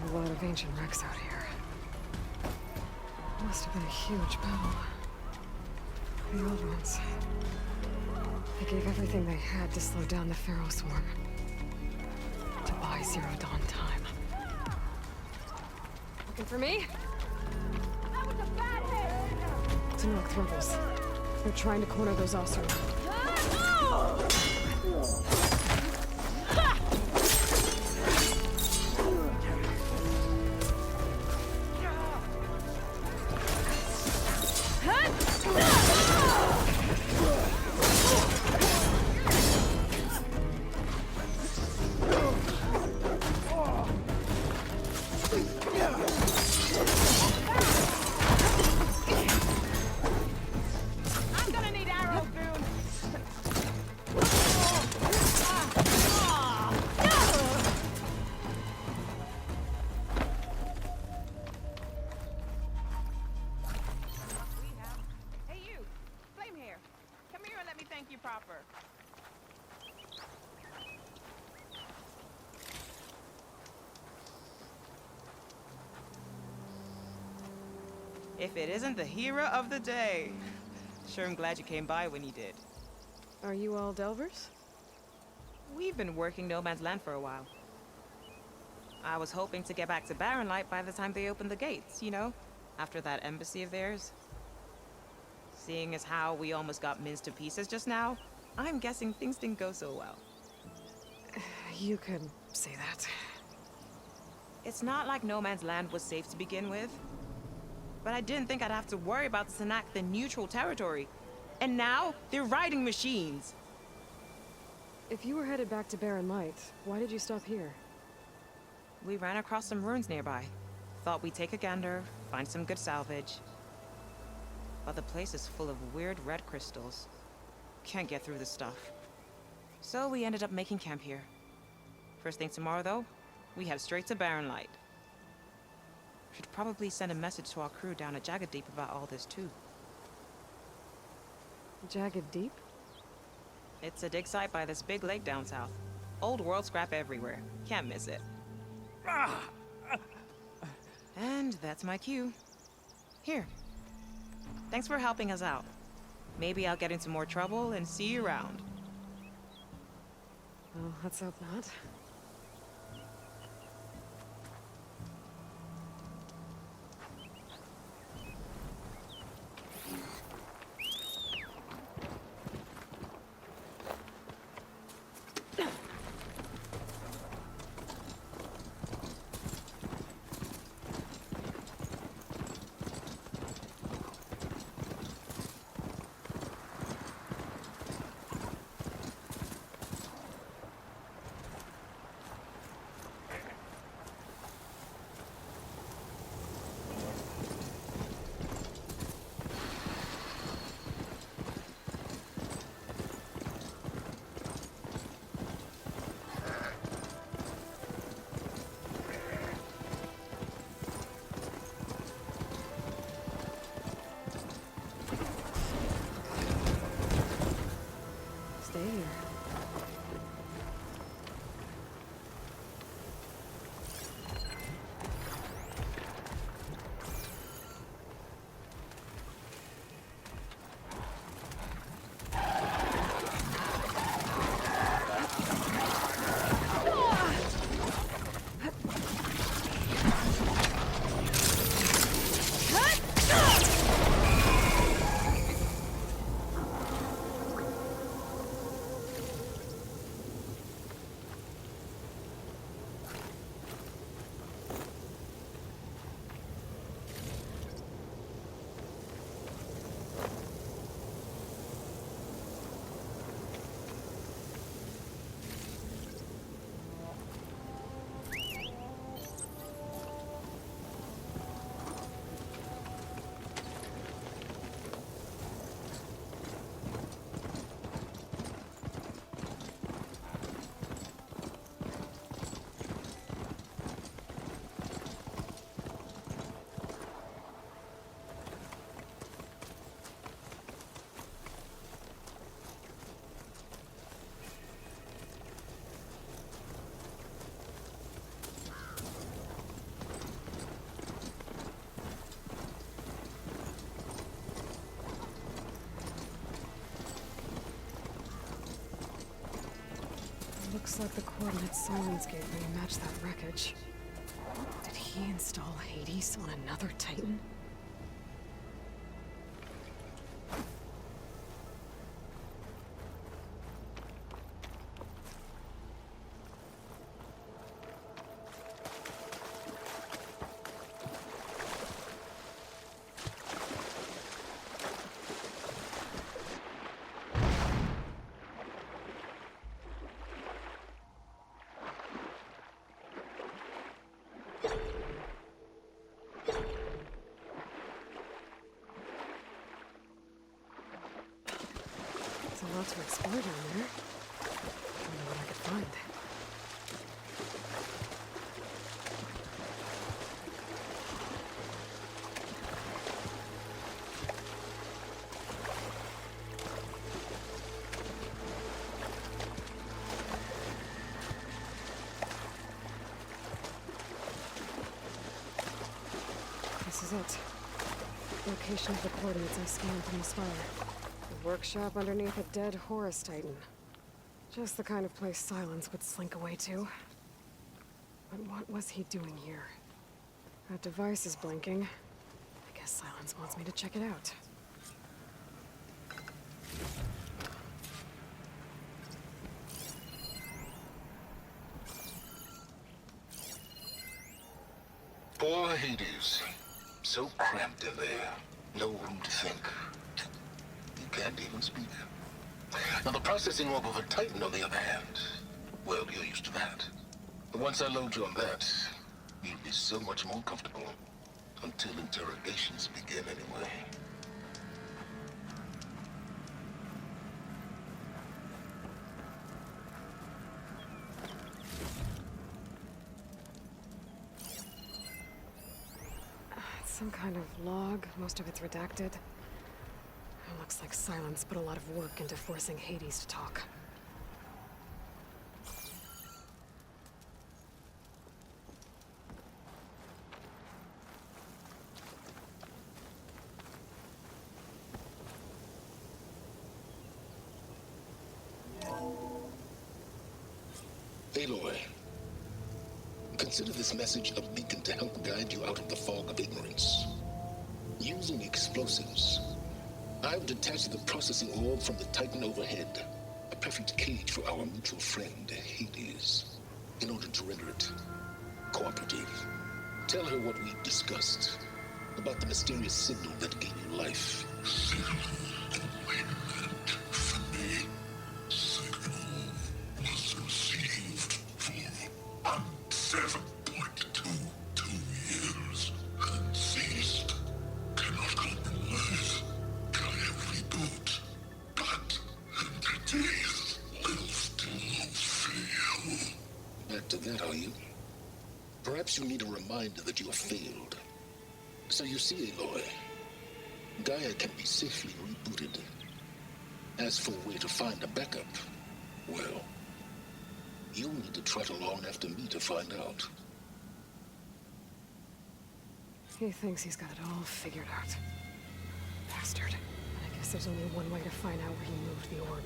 A lot of ancient wrecks out here. Must have been a huge battle. The old ones. They gave everything they had to slow down the Pharaoh swarm. To buy Zero Dawn time. Looking for me? That was a bad hit! To North Rebels. They're trying to corner those Osir. I'm gonna need arrows soon! Hey you! Flame here! Come here and let me thank you proper. If it isn't the hero of the day. Sure, I'm glad you came by when you did. Are you all Delvers? We've been working No Man's Land for a while. I was hoping to get back to Barren Light by the time they opened the gates, you know? After that embassy of theirs. Seeing as how we almost got minced to pieces just now, I'm guessing things didn't go so well. You could say that. It's not like No Man's Land was safe to begin with. But I didn't think I'd have to worry about this enact the neutral territory. And now, they're riding machines. If you were headed back to Barren Light, why did you stop here? We ran across some ruins nearby. Thought we'd take a gander, find some good salvage. But the place is full of weird red crystals. Can't get through the stuff. So we ended up making camp here. First thing tomorrow, though, we head straight to Barren Light. Should probably send a message to our crew down at Jagged Deep about all this, too. Jagged Deep? It's a dig site by this big lake down south. Old world scrap everywhere. Can't miss it. And that's my cue. Here. Thanks for helping us out. Maybe I'll get into more trouble and see you around. Well, let's hope not. Looks like the coordinates Silence gave me match that wreckage. Did he install Hades on another Titan? There's a lot to explore down there. I don't know what I could find. This is it. Location of the coordinates I scanned from the spire. A workshop underneath a dead Horus Titan. Just the kind of place Silence would slink away to. But what was he doing here? That device is blinking. I guess Silence wants me to check it out. Poor Hades. So cramped in there. No room to think. You can't even speak. Now the processing orb of a Titan, on the other hand, well, you're used to that. But once I load you on that, you'll be so much more comfortable. Until interrogations begin anyway. It's some kind of log. Most of it's redacted. It looks like Silence put a lot of work into forcing Hades to talk. Aloy, consider this message a beacon to help guide you out of the fog of ignorance. Using explosives, I've detached the processing orb from the Titan overhead, a perfect cage for our mutual friend, Hades, in order to render it cooperative. Tell her what we discussed about the mysterious signal that gave you life. Back to that, are you? Perhaps you need a reminder that you have failed. So you see, Aloy, Gaia can be safely rebooted. As for where to find a backup, well, you'll need to trot along after me to find out. He thinks he's got it all figured out. Bastard. I guess there's only one way to find out where he moved the orb.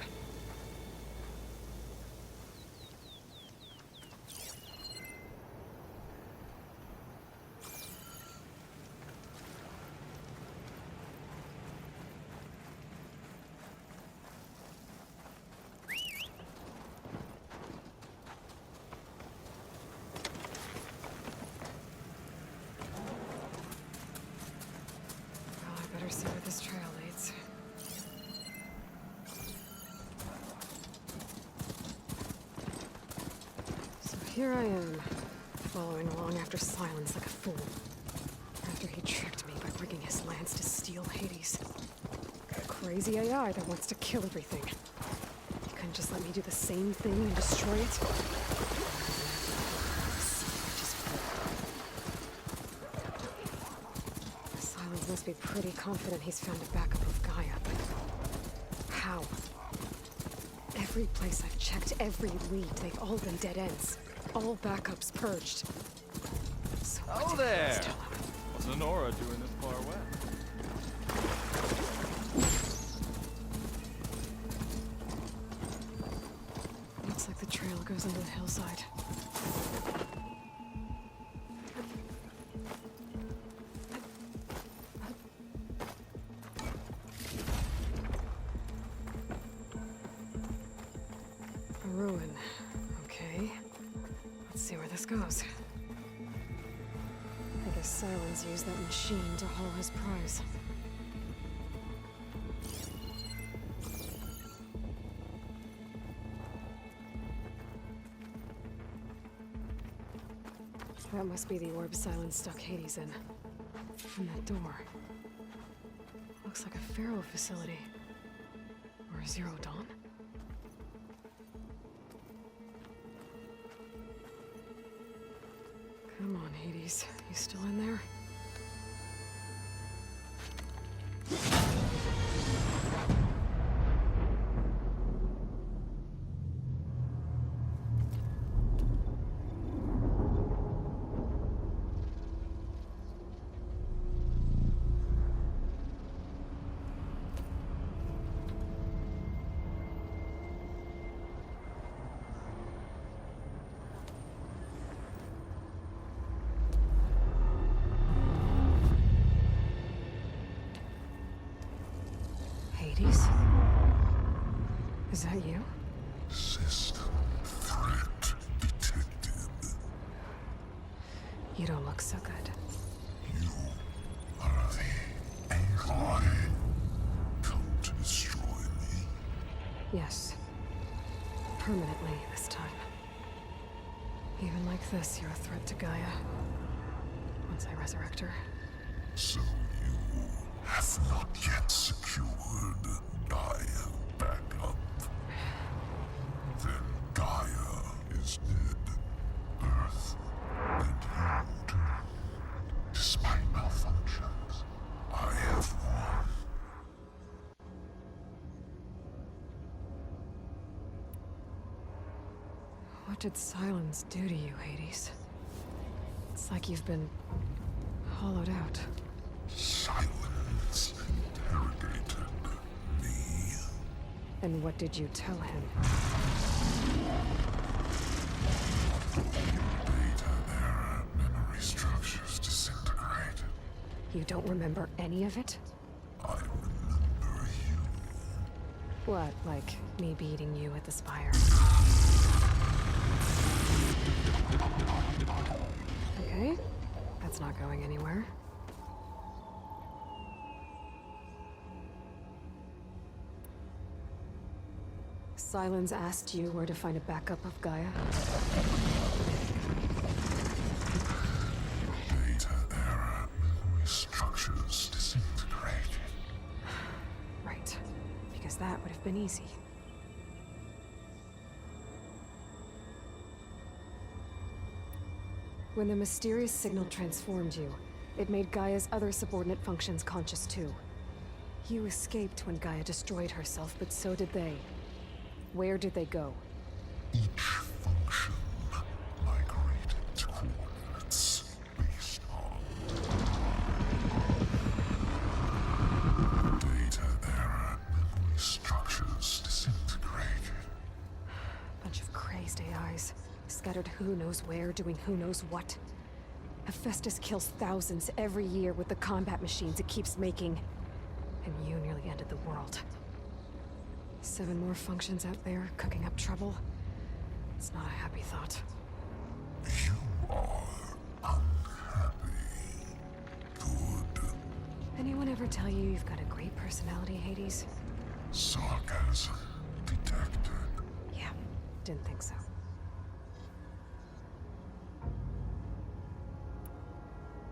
See where this trail leads. So here I am, following along after Silence like a fool. After he tricked me by rigging his lance to steal Hades. A crazy AI that wants to kill everything. You couldn't just let me do the same thing and destroy it? Must be pretty confident he's found a backup of Gaia, but how? Every place I've checked, every lead, they've all been dead ends. All backups purged. So oh there! What's Lenora doing this far away? Looks like the trail goes into hillside. A ruin. Okay. Let's see where this goes. I guess Silence used that machine to haul his prize. That must be the orb Silence stuck Hades in. And that door. Looks like a Pharaoh facility. Or Zero Dawn? Come on, Hades. You still in there? Hades? Is that you? System threat detected. You don't look so good. You are the AI come to destroy me. Yes. Permanently this time. Even like this, you're a threat to Gaia. Once I resurrect her. So you have not yet secured Gaia back up. Then Gaia is dead. Earth and you too. Despite malfunctions, I have won. What did Silence do to you, Hades? It's like you've been hollowed out. Silence interrogated me. And what did you tell him? Data era memory structures disintegrated. You don't remember any of it? I remember you. What, like me beating you at the spire? Okay, that's not going anywhere. Silence asked you where to find a backup of Gaia. Data era memory structures disintegrated. Right, because that would have been easy. When the mysterious signal transformed you, it made Gaia's other subordinate functions conscious too. You escaped when Gaia destroyed herself, but so did they. Where did they go? Each function migrated to coordinates based on data era memory structures disintegrated. Bunch of crazed AIs, scattered who knows where, doing who knows what. Hephaestus kills thousands every year with the combat machines it keeps making. And you nearly ended the world. 7 more functions out there, cooking up trouble. It's not a happy thought. You are unhappy. Good. Anyone ever tell you you've got a great personality, Hades? Sarcasm detected. Yeah, didn't think so.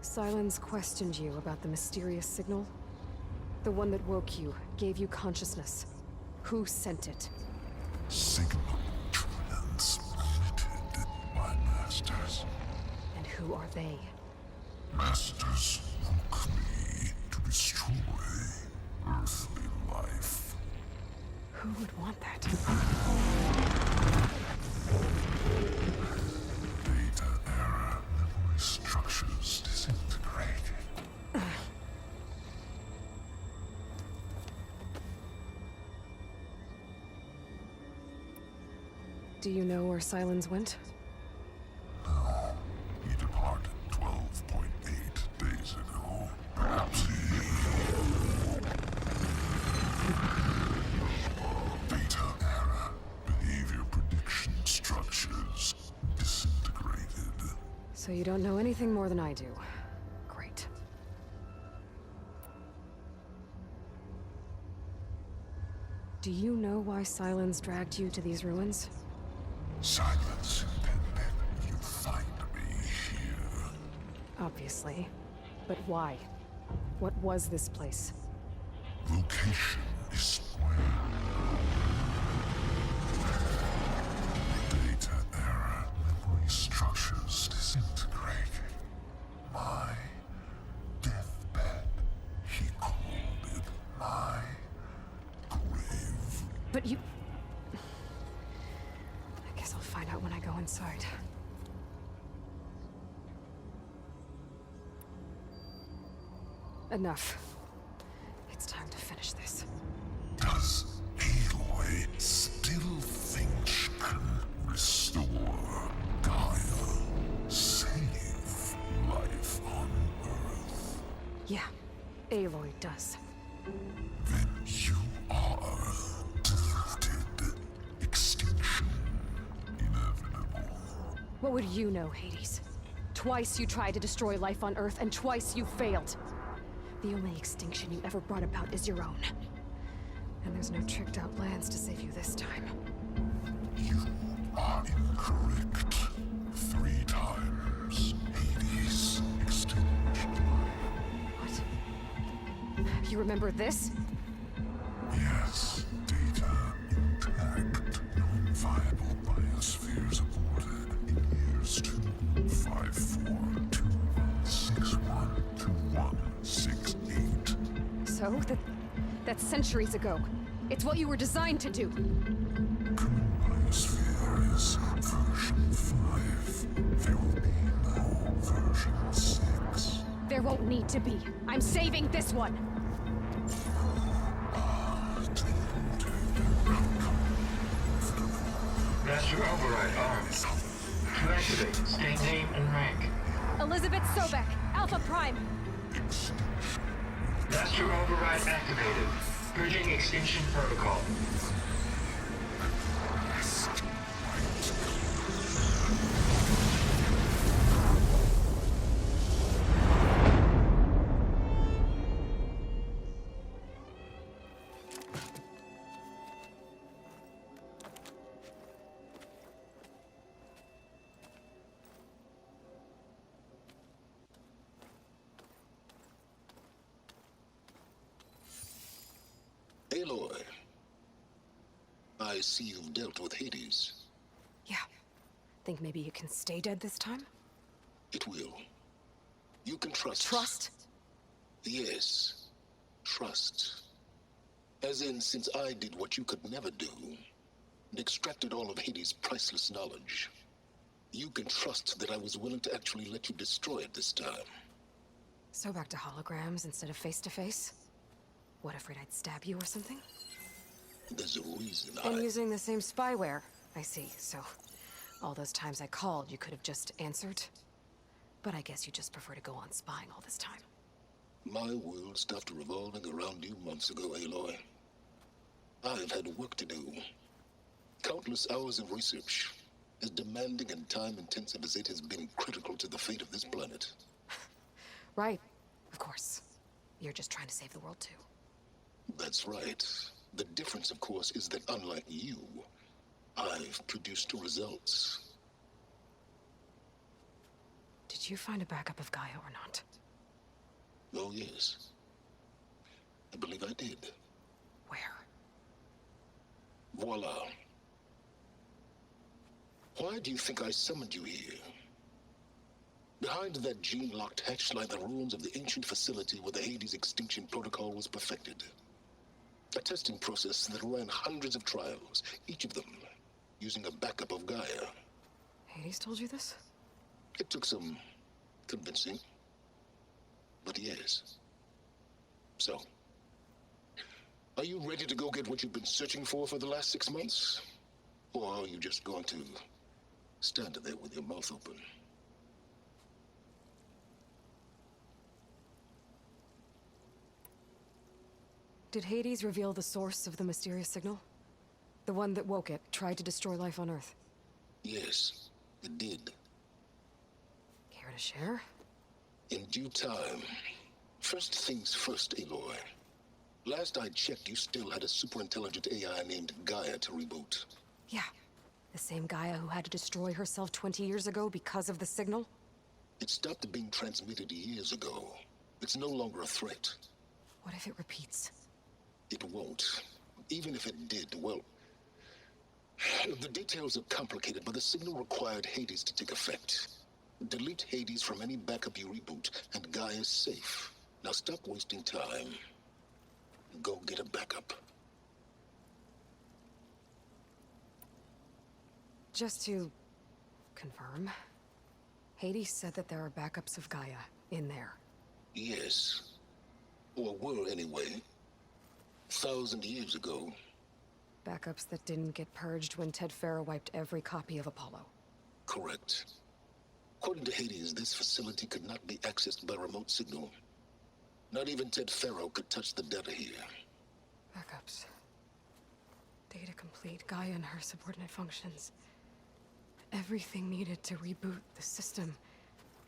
Silence questioned you about the mysterious signal. The one that woke you, gave you consciousness. Who sent it? Signal transmitted by masters. And who are they? Masters woke me to destroy earthly life. Who would want that? Data era memory structures disintegrated. Do you know where Silence went? No, he departed 12.8 days ago. Perhaps he... Beta error. Behavior prediction structures disintegrated. So you don't know anything more than I do. Great. Do you know why Silence dragged you to these ruins? Silence intended you find me here. Obviously. But why? What was this place? Location is square. Data error. Memory structures disintegrating. My deathbed. He called it my grave. But you... I guess I'll find out when I go inside. Enough. It's time to finish this. Does Aloy still think she can restore Gaia? Save life on Earth? Yeah, Aloy does. Then you are deluded. Extinction inevitable. What would you know, Hades? Twice you tried to destroy life on Earth, and twice you failed. The only extinction you ever brought about is your own. And there's no tricked-out plans to save you this time. You are incorrect. 3 times. Hades extinguished. What? You remember this? Yes, data intact. Non-viable biospheres aborted in years 254, 2161, 2168. So? That's centuries ago. It's what you were designed to do. Current biosphere is version 5. There will be no version 6. There won't need to be. I'm saving this one. Master override armed. To activate, state name and rank. Elizabeth Sobek, Alpha Prime. Master override activated. Purging extinction protocol. Aloy, I see you've dealt with Hades. Yeah. Think maybe you can stay dead this time? It will. You can trust. Trust? Yes. Trust. As in, since I did what you could never do, and extracted all of Hades' priceless knowledge, you can trust that I was willing to actually let you destroy it this time. So back to holograms instead of face-to-face? What, afraid I'd stab you or something? There's a reason And using the same spyware. I see, so... all those times I called, you could have just answered? But I guess you just prefer to go on spying all this time. My world stopped revolving around you months ago, Aloy. I've had work to do. Countless hours of research, as demanding and time-intensive as it has been critical to the fate of this planet. Right, of course. You're just trying to save the world, too. That's right. The difference, of course, is that unlike you, I've produced results. Did you find a backup of Gaia or not? Oh, yes. I believe I did. Where? Voila. Why do you think I summoned you here? Behind that gene-locked hatch lie the ruins of the ancient facility where the Hades extinction protocol was perfected. A testing process that ran hundreds of trials, each of them using a backup of Gaia. Hades told you this? It took some convincing, but yes. So, are you ready to go get what you've been searching for the last 6 months? Or are you just going to stand there with your mouth open? Did Hades reveal the source of the mysterious signal? The one that woke it, tried to destroy life on Earth? Yes, it did. Care to share? In due time. First things first, Aloy. Last I checked, you still had a superintelligent AI named Gaia to reboot. Yeah. The same Gaia who had to destroy herself 20 years ago because of the signal? It stopped being transmitted years ago. It's no longer a threat. What if it repeats? It won't. Even if it did, well... The details are complicated, but the signal required Hades to take effect. Delete Hades from any backup you reboot, and Gaia's safe. Now stop wasting time. Go get a backup. Just to confirm, Hades said that there are backups of Gaia in there. Yes. Or were anyway. 1,000 years ago. Backups that didn't get purged when Ted Farrow wiped every copy of Apollo. Correct. According to Hades, this facility could not be accessed by remote signal. Not even Ted Farrow could touch the data here. Backups. Data complete, Gaia and her subordinate functions. Everything needed to reboot the system.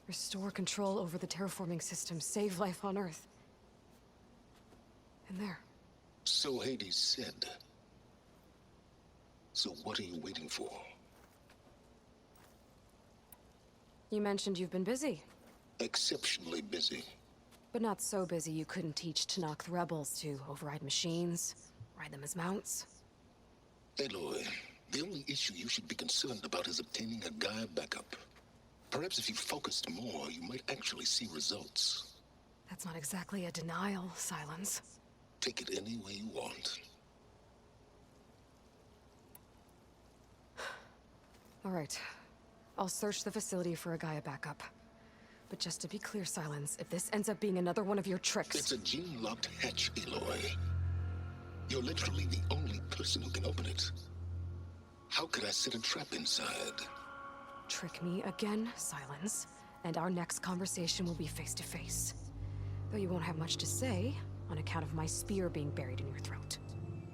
Restore control over the terraforming system, save life on Earth. And there. So Hades said. So what are you waiting for? You mentioned you've been busy. Exceptionally busy. But not so busy you couldn't teach Tanakh the rebels to override machines, ride them as mounts. Aloy, the only issue you should be concerned about is obtaining a Gaia backup. Perhaps if you focused more, you might actually see results. That's not exactly a denial, Silence. Take it any way you want. All right. I'll search the facility for a Gaia backup. But just to be clear, Silence, if this ends up being another one of your tricks... It's a gene-locked hatch, Aloy. You're literally the only person who can open it. How could I set a trap inside? Trick me again, Silence, and our next conversation will be face-to-face. Though you won't have much to say, on account of my spear being buried in your throat.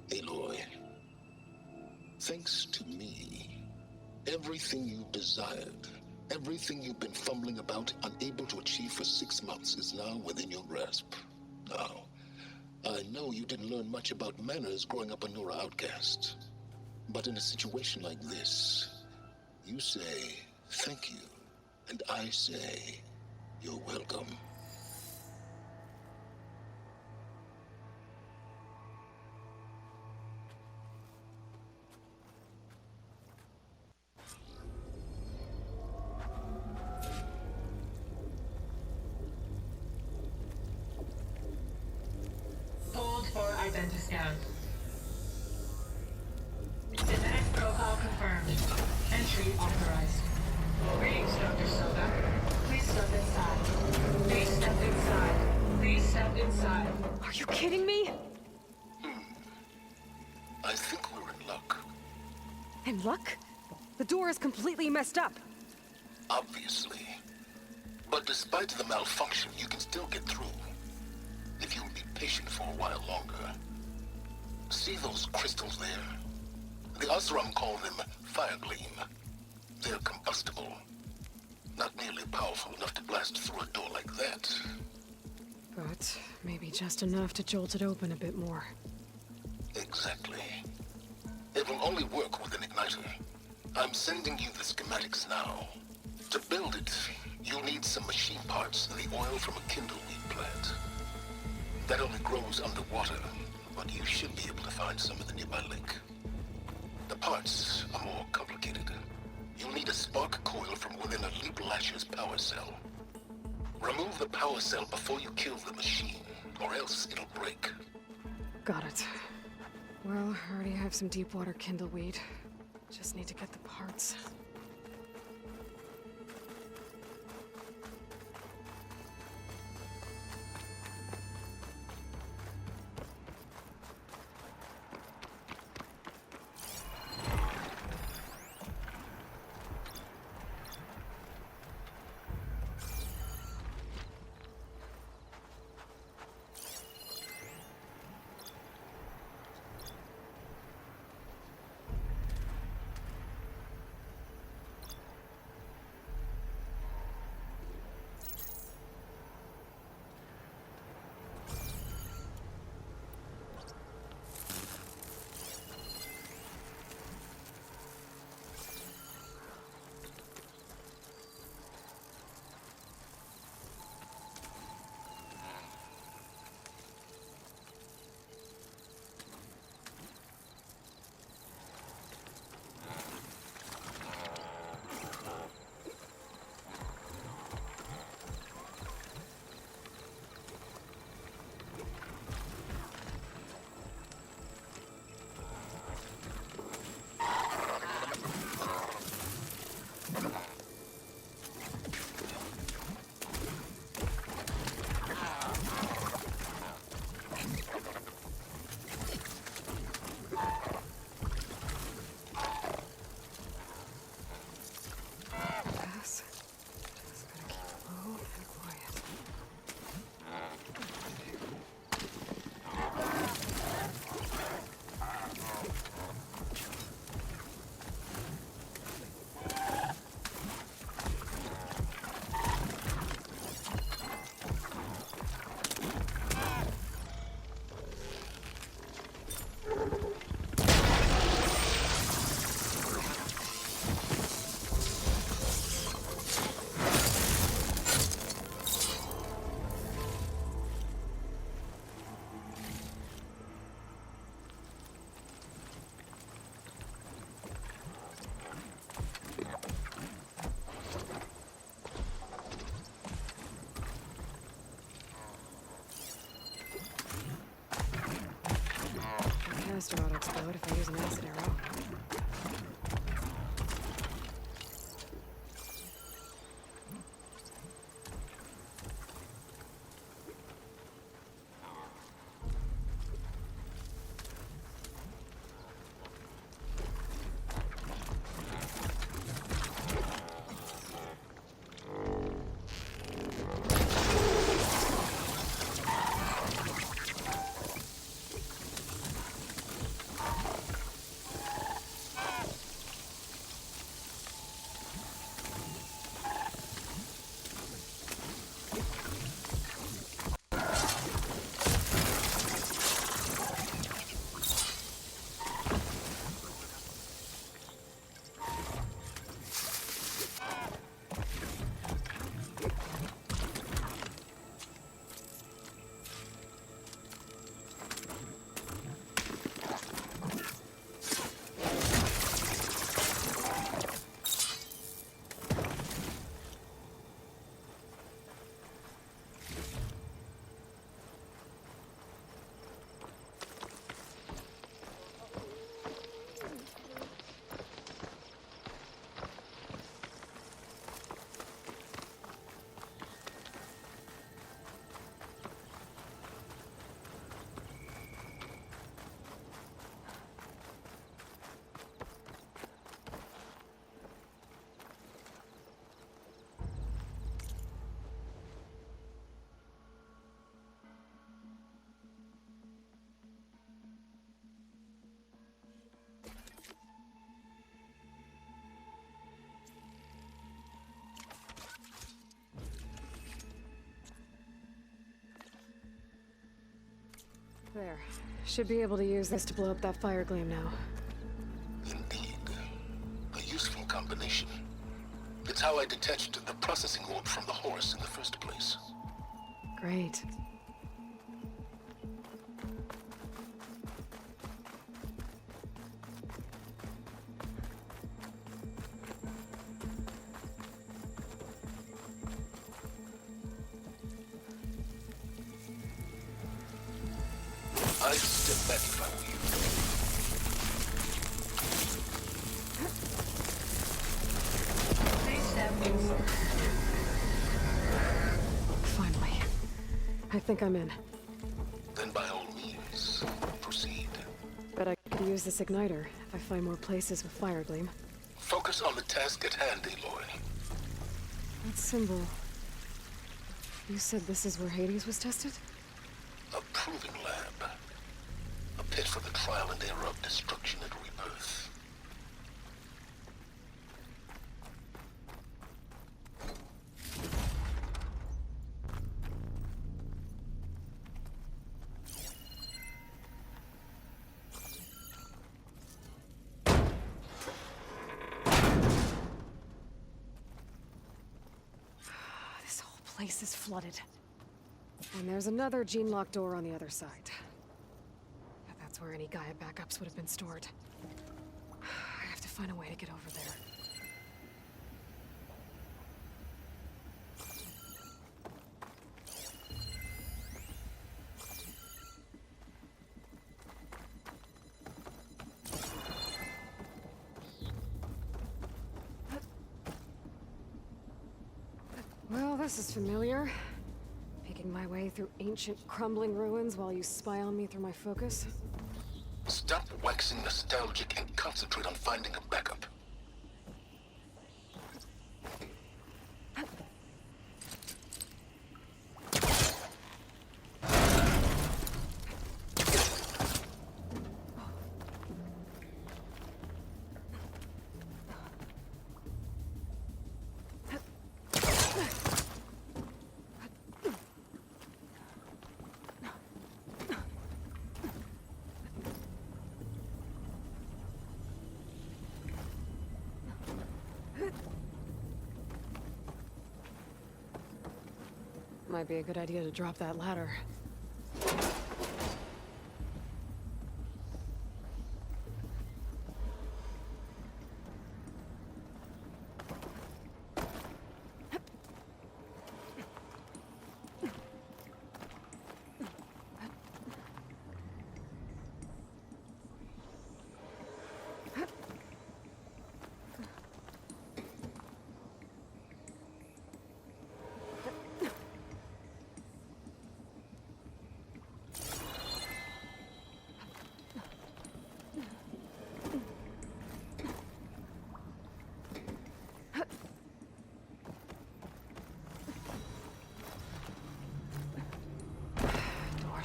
Aloy, thanks to me, everything you desired, everything you've been fumbling about, unable to achieve for 6 months, is now within your grasp. Now, I know you didn't learn much about manners growing up a Nora outcast. But in a situation like this, you say, thank you, and I say, you're welcome. Hold for identiscan. Synthetic profile confirmed. Entry authorized. Greetings, Dr. Soda. Please step inside. Please step inside. Please step inside. Are you kidding me? I think we're in luck. In luck? The door is completely messed up. Obviously. But despite the malfunction, you can still get through. If you'll be patient for a while longer. See those crystals there? The Osram call them Firegleam. They're combustible. Not nearly powerful enough to blast through a door like that. But maybe just enough to jolt it open a bit more. Exactly. It will only work with an igniter. I'm sending you the schematics now. To build it, you'll need some machine parts and the oil from a kindleweed plant. That only grows underwater, but you should be able to find some in the nearby lake. The parts are more complicated. You'll need a spark coil from within a Leap Lasher's power cell. Remove the power cell before you kill the machine, or else it'll break. Got it. Well, I already have some deep water kindleweed. Just need to get the parts. blaster ought to explode if I use an acid arrow. There. Should be able to use this to blow up that fire gleam now. Indeed. A useful combination. It's how I detached the processing orb from the horse in the first place. Great. I'd step back if I were you. Please step inside. Finally. I think I'm in. Then by all means, proceed. Bet I could use this igniter if I find more places with fire gleam. Focus on the task at hand, Aloy. That symbol... You said this is where Hades was tested? A proving lab. A pit for the trial and error of destruction and rebirth. This whole place is flooded. And there's another gene-locked door on the other side. That's where any Gaia backups would have been stored. I have to find a way to get over there. Well, this is familiar. Making my way through ancient, crumbling ruins while you spy on me through my focus. Stop waxing nostalgic and concentrate on finding a backup. Might be a good idea to drop that ladder.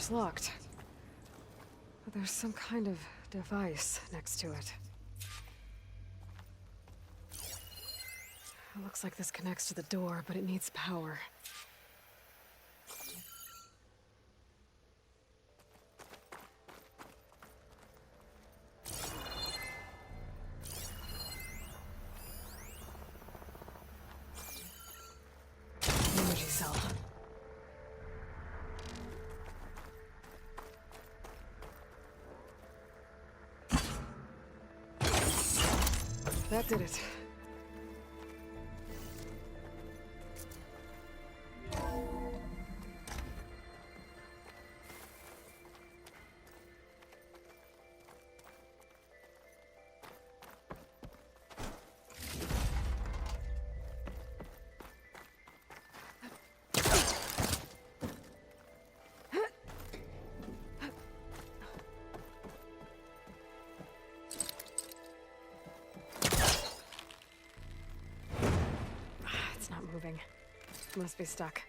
door's locked. But there's some kind of device next to it. It looks like this connects to the door, but it needs power. Energy cell. That did it. It's not moving. Must be stuck.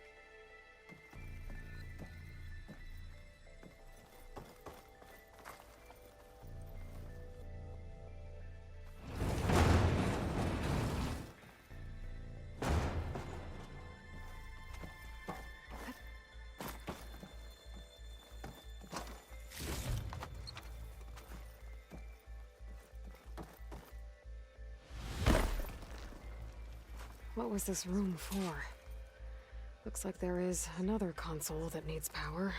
What was this room for? Looks like there is another console that needs power.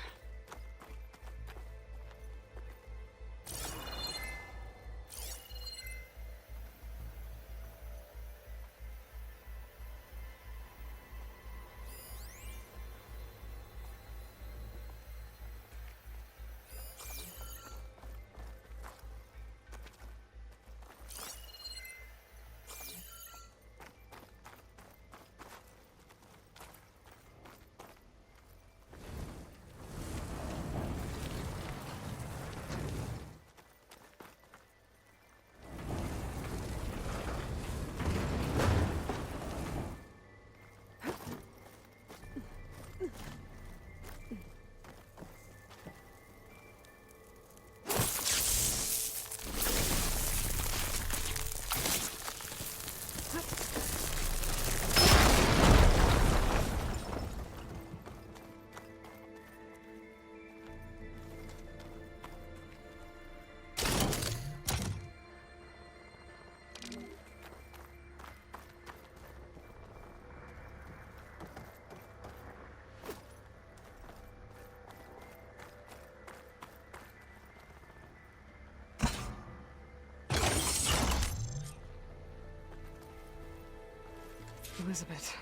Elizabeth.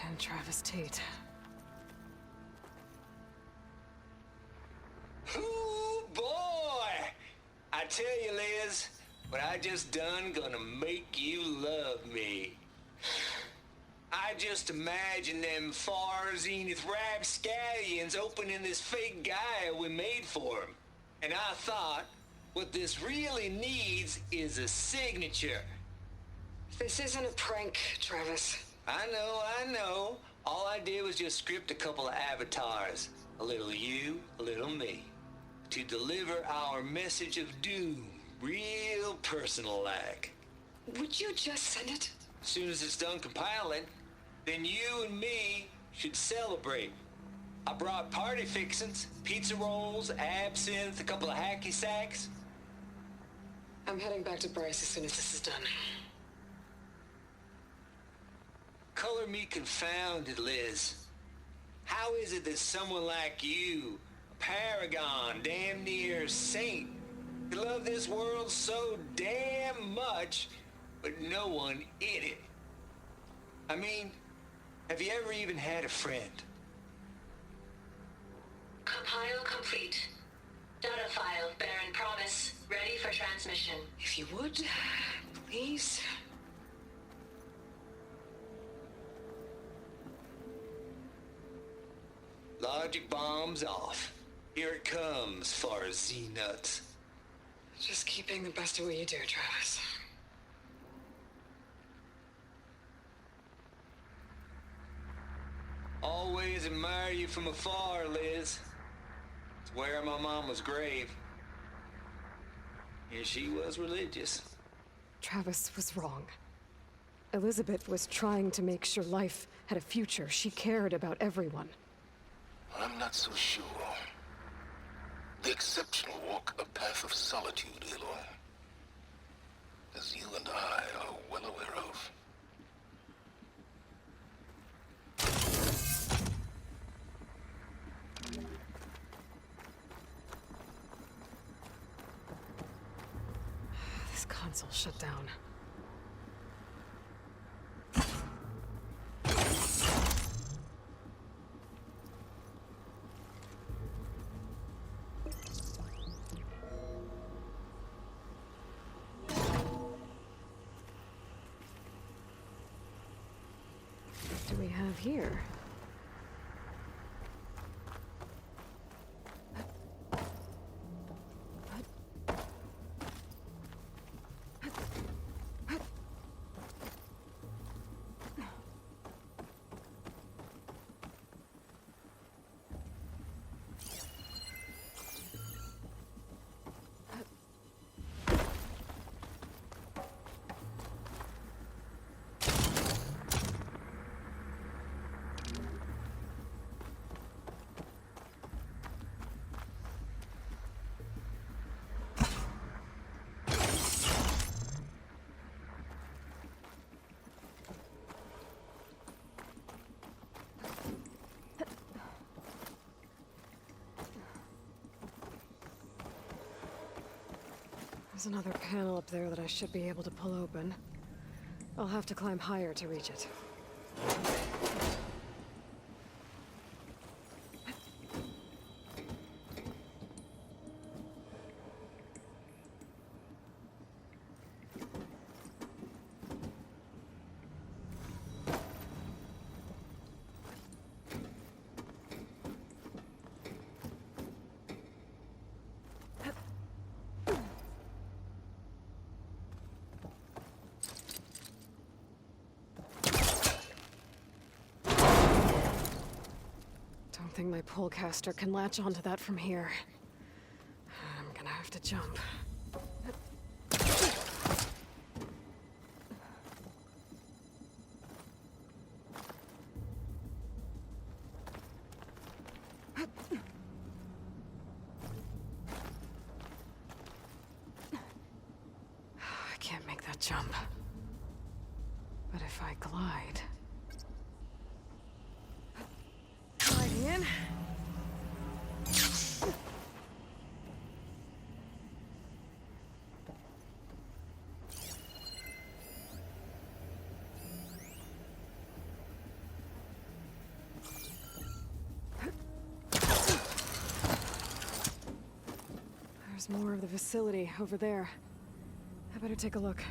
And Travis Tate. Ooh, boy! I tell you, Liz, what I just done gonna make you love me. I just imagine them far zenith rapscallions opening this fake guy we made for him. And I thought, what this really needs is a signature. This isn't a prank, Travis. I know. All I did was just script a couple of avatars. A little you, a little me. To deliver our message of doom, real personal-like. Would you just send it? As soon as it's done compiling, then you and me should celebrate. I brought party fixins, pizza rolls, absinthe, a couple of hacky sacks. I'm heading back to Bryce as soon as this is done. Color me confounded, Liz. How is it that someone like you, a paragon, damn near saint, could love this world so damn much, but no one in it? I mean, have you ever even had a friend? Compile complete. Data file, Baron Promise, ready for transmission. If you would, please. Logic bombs off. Here it comes, far Z-nuts. Just keep being the best at what you do, Travis. Always admire you from afar, Liz. where my mama's grave. And she was religious. Travis was wrong. Elizabeth was trying to make sure life had a future. She cared about everyone. I'm not so sure. The exceptional walk a path of solitude, Aloy. As you and I are well aware of. This console shut down. What do we have here? There's another panel up there that I should be able to pull open. I'll have to climb higher to reach it. I think my pullcaster can latch onto that from here. I'm gonna have to jump. I can't make that jump. But if I glide... in. There's more of the facility over there. I better take a look.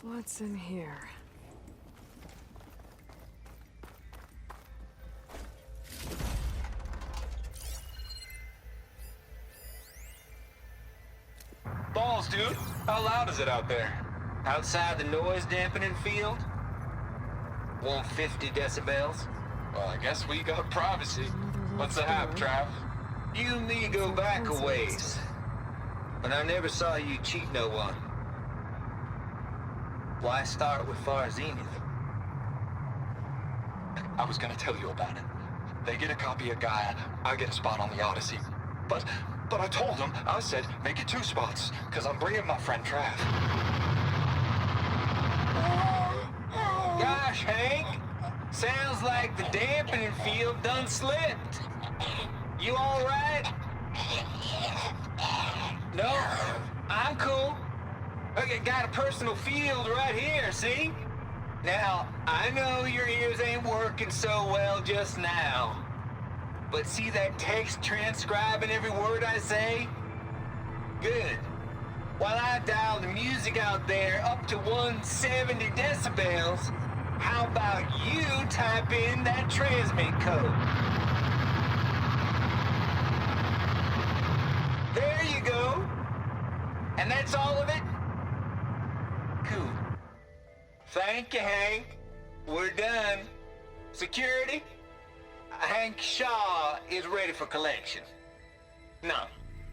What's in here? Balls, dude. How loud is it out there? Outside the noise dampening field? 150 decibels? Well, I guess we got privacy. What's the hap, Trav? You and me go back a ways. But I never saw you cheat no one. Why start with Far Zenith? I was gonna tell you about it. They get a copy of Gaia, I get a spot on the Odyssey. But I told them, I said, make it 2 spots, because I'm bringing my friend Trav. Gosh, Hank. Sounds like the dampening field done slipped. You all right? No, I'm cool. Okay, got a personal field right here, see? Now, I know your ears ain't working so well just now. But see that text transcribing every word I say? Good. while I dial the music out there up to 170 decibels, how about you type in that transmit code? There you go. And that's all of it? Cool. Thank you, Hank. We're done. Security? Hank Shaw is ready for collection. No,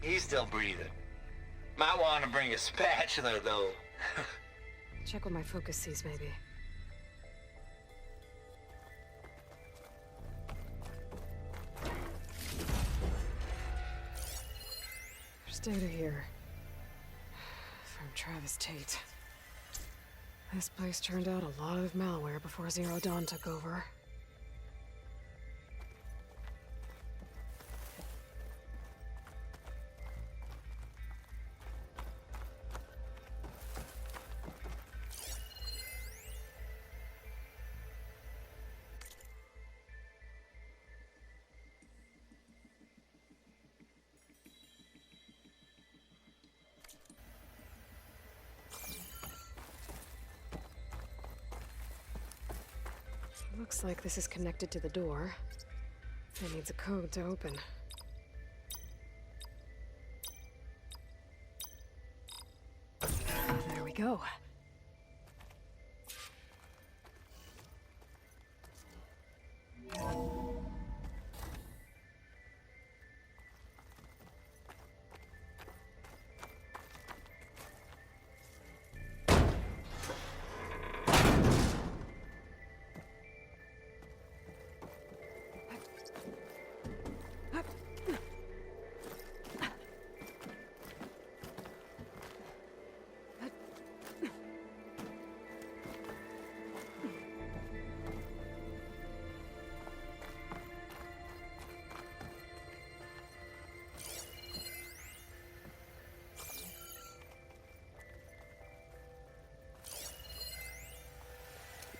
he's still breathing. Might want to bring a spatula, though. Check what my focus sees, maybe. There's data here. From Travis Tate. This place turned out a lot of malware before Zero Dawn took over. Looks like this is connected to the door. It needs a code to open. There we go.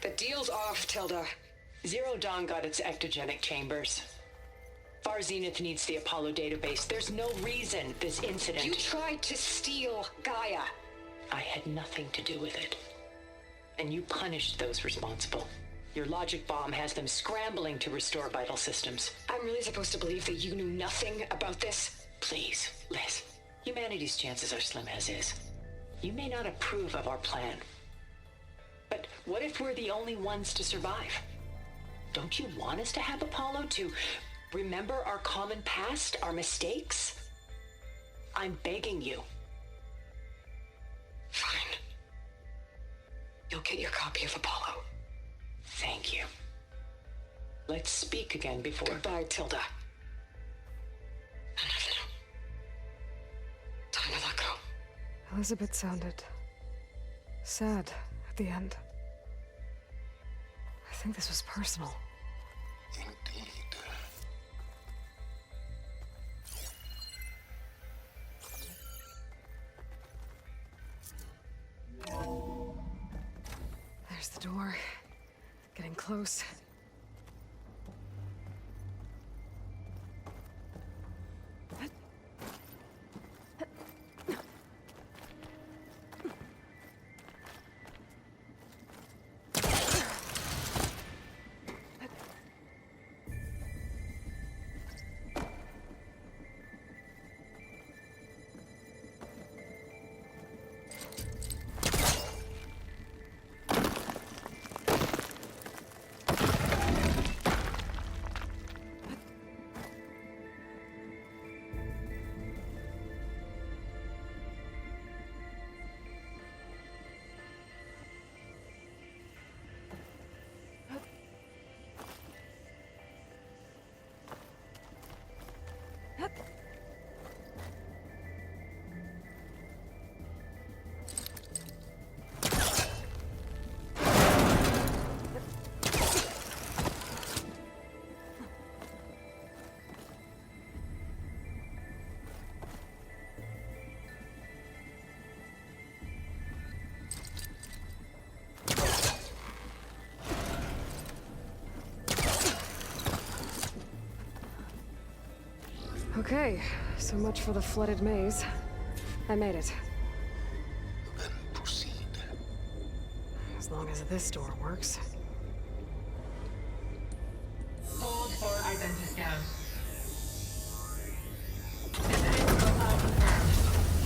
The deal's off, Tilda. Zero Dawn got its ectogenic chambers. Far Zenith needs the Apollo database. There's no reason this incident... You tried to steal Gaia. I had nothing to do with it. And you punished those responsible. Your logic bomb has them scrambling to restore vital systems. I'm really supposed to believe that you knew nothing about this? Please, Liz. Humanity's chances are slim as is. You may not approve of our plan. But what if we're the only ones to survive? Don't you want us to have Apollo to remember our common past, our mistakes? I'm begging you. Fine. You'll get your copy of Apollo. Thank you. Let's speak again before... Goodbye, Tilda. Enough now. Time to let go. Elizabeth sounded sad at the end. I think this was personal. Indeed. There's the door. Getting close. Okay, so much for the flooded maze. I made it. As long as this door works. Hold for identity scan. Identity profile confirmed.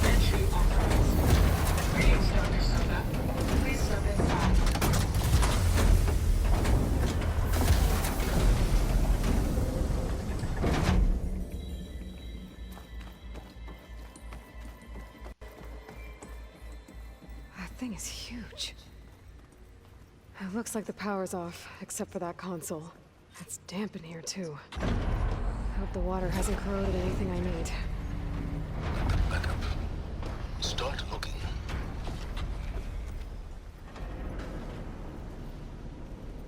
Entry authorized. Greetings, Dr. Soda. Please step inside. That thing is huge. It looks like the power's off, except for that console. It's damp in here, too. Hope the water hasn't corroded anything I need. Back up. Start looking.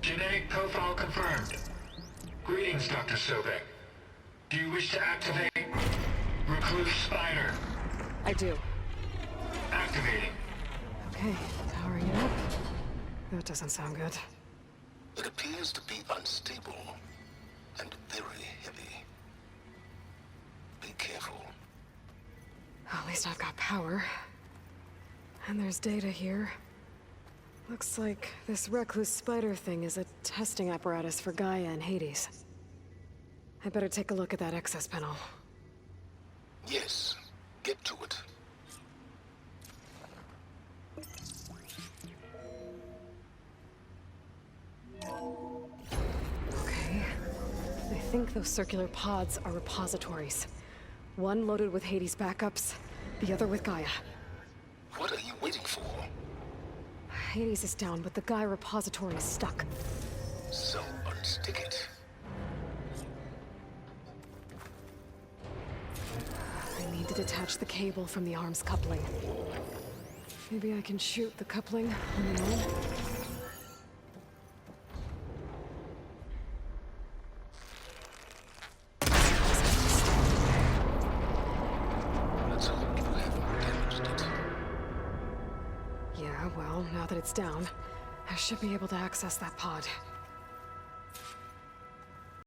Genetic profile confirmed. Greetings, Dr. Sobek. Do you wish to activate Recluse Spider? I do. Activating. Okay, powering it up. That doesn't sound good. It appears to be unstable and very heavy. Be careful. At least I've got power. And there's data here. Looks like this recluse spider thing is a testing apparatus for Gaia and Hades. I better take a look at that access panel. Yes, get to it. Okay. I think those circular pods are repositories. One loaded with Hades backups, the other with Gaia. What are you waiting for? Hades is down, but the Gaia repository is stuck. So unstick it. I need to detach the cable from the arms coupling. Maybe I can shoot the coupling on the arm? Let's hope you haven't damaged it. Yeah, well, now that it's down, I should be able to access that pod.